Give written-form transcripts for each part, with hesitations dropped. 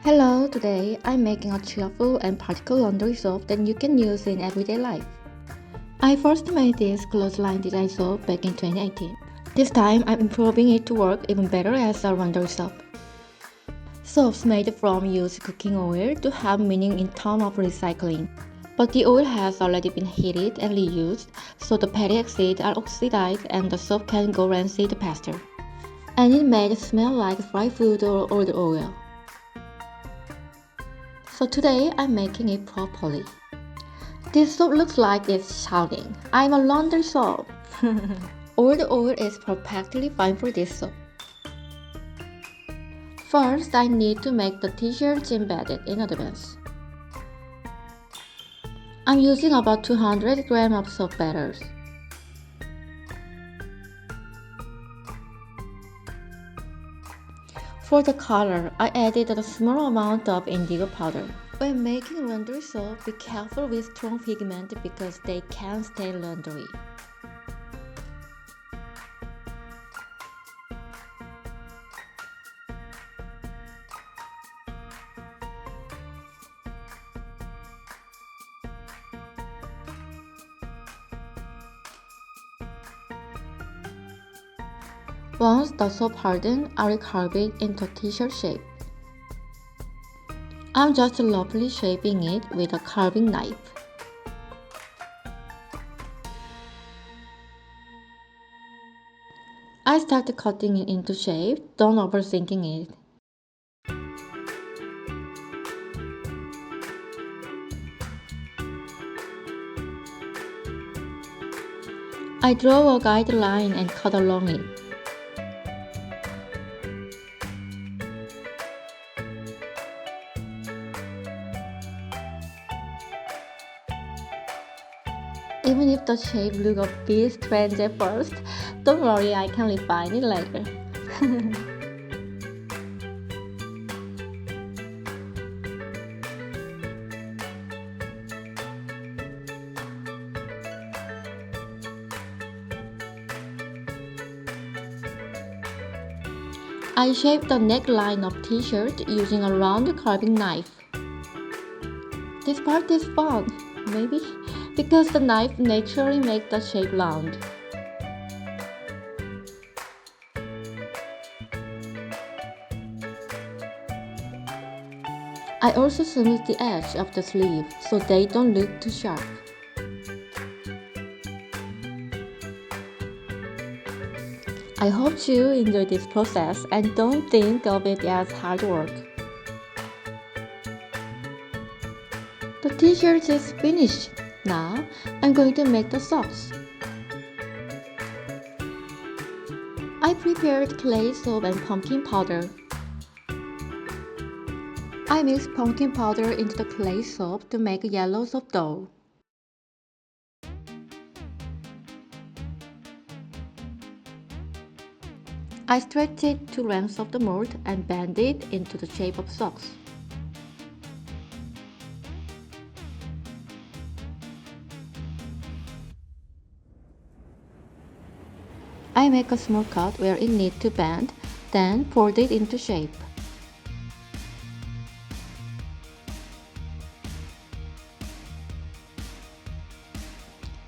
Hello, today I'm making a cheerful and practical laundry soap that you can use in everyday life. I first made this Clothesline design soap back in 2018. This time I'm improving it to work even better as a laundry soap. Soaps made from used cooking oil to have meaning in terms of recycling. But the oil has already been heated and reused, so the fatty acids are oxidized and the soap can go rancid faster. And it made it smell like fried food or old oil. So today I'm making it properly. This soap looks like it's shouting, "I'm a laundry soap!" Old oil is perfectly fine for this soap. First, I need to make the t-shirts embedded in advance. I'm using about 200 grams of soap batter. For the color, I added a small amount of indigo powder. When making laundry soap, be careful with strong pigment because they can stain laundry. Once the soap hardens, I will carve it into t-shirt shape. I'm just roughly shaping it with a carving knife. I start cutting it into shape, don't overthinking it. I draw a guideline and cut along it. Even if the shape looks a bit strange at first, don't worry, I can refine it later. I shaped the neckline of t-shirt using a round carving knife. This part is fun, maybe, because the knife naturally makes the shape round. I also smooth the edge of the sleeve so they don't look too sharp. I hope you enjoy this process and don't think of it as hard work. The t-shirt is finished. Now I'm going to make the socks. I prepared clay soap and pumpkin powder. I mixed pumpkin powder into the clay soap to make a yellow soap dough. I stretched it to length of the mold and bend it into the shape of socks. I make a small cut where it needs to bend, then fold it into shape.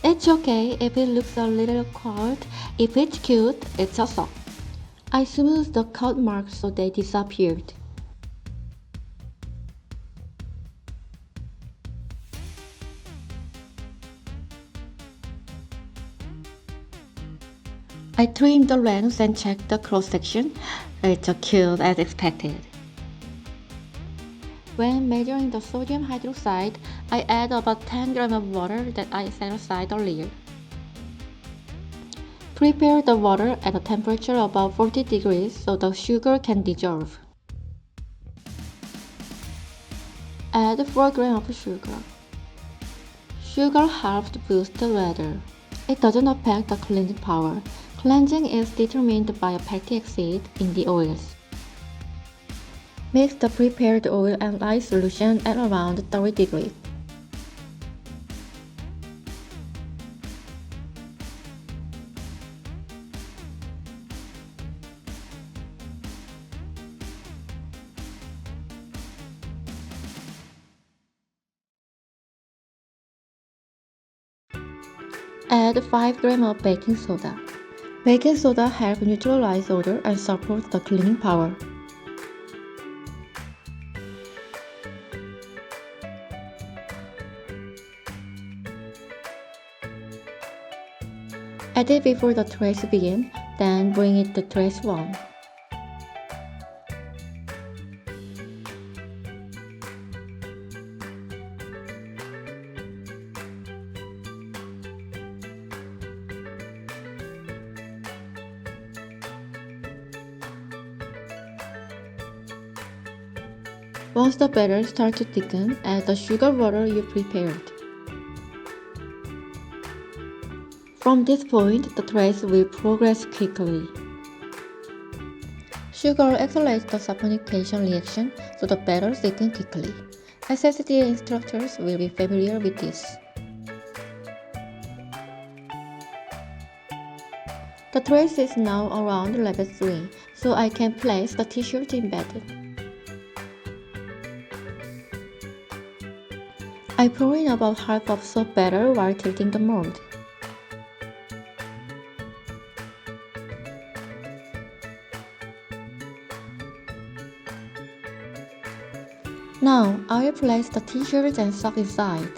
It's okay if it looks a little awkward. If it's cute, it's a sock. I smoothed the cut marks so they disappeared. I trimmed the length and checked the cross section. It's as cute as expected. When measuring the sodium hydroxide, I add about 10 grams of water that I set aside earlier. Prepare the water at a temperature about 40 degrees so the sugar can dissolve. Add 4 grams of sugar. Sugar helps to boost the lather. It doesn't affect the cleansing power. Cleansing is determined by a fatty acid in the oils. Mix the prepared oil and lye solution at around 30 degrees. add 5 grams of baking soda. Baking soda helps neutralize odor and support the cleaning power. Add it before the trace begins, then bring it to trace 1. Once the batter starts to thicken, add the sugar water you prepared. From this point, the trace will progress quickly. Sugar accelerates the saponification reaction, so the batter thickens quickly. SSD instructors will be familiar with this. The trace is now around level 3, so I can place the t-shirt embedded. I pour in about half of soap batter while tilting the mold. Now, I will place the t-shirt and sock inside.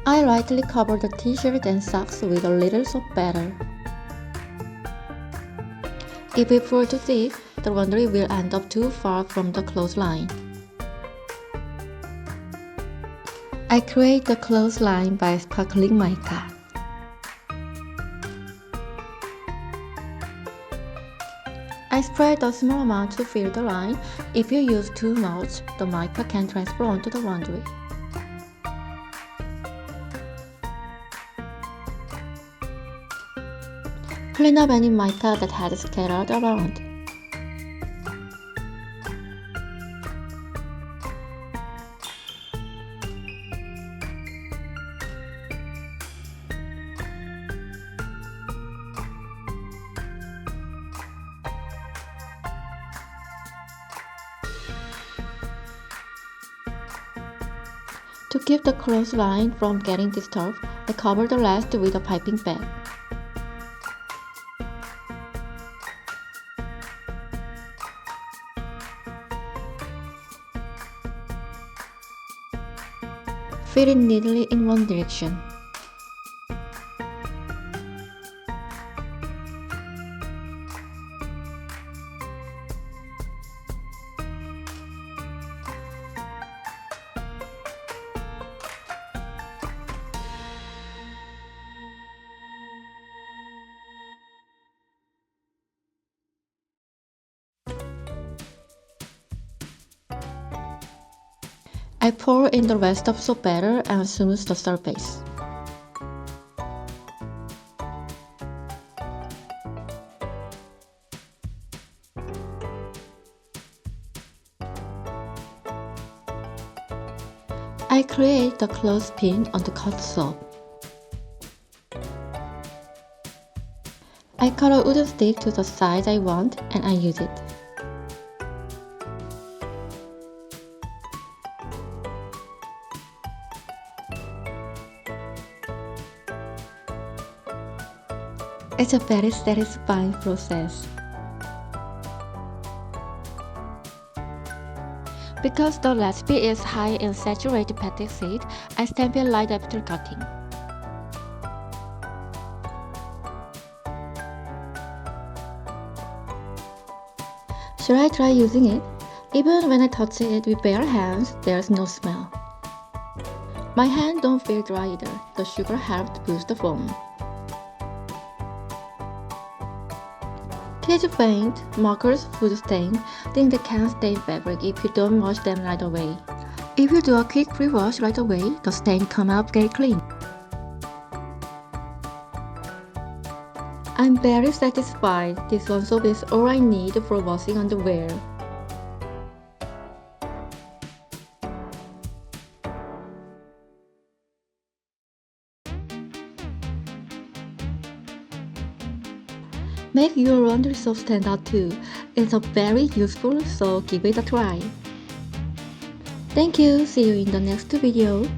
I lightly cover the t-shirt and socks with a little soap batter. If we pour too thick, the laundry will end up too far from the clothesline. I create the clothesline by sparkling mica. I spread a small amount to fill the line. If you use too much, the mica can transfer onto the laundry. Clean up any mica that has scattered around. To keep the clothesline from getting disturbed, I cover the rest with a piping bag. Fit it neatly in one direction. I pour in the rest of soap batter and smooth the surface. I create the clothespin on the cut soap. I cut a wooden stick to the size I want and I use it. It's a very satisfying process. Because the recipe is high in saturated fatty acid, I stamp it light after cutting. Should I try using it? Even when I touch it with bare hands, there's no smell. My hands don't feel dry either. The sugar helped boost the foam. Kids faint, markers, food stain, things that can stain fabric if you don't wash them right away. If you do a quick pre-wash right away, the stain come out very clean. I'm very satisfied. This one soap is all I need for washing underwear. Make your laundry soap stand out too. It's a very useful, so give it a try. Thank you. See you in the next video.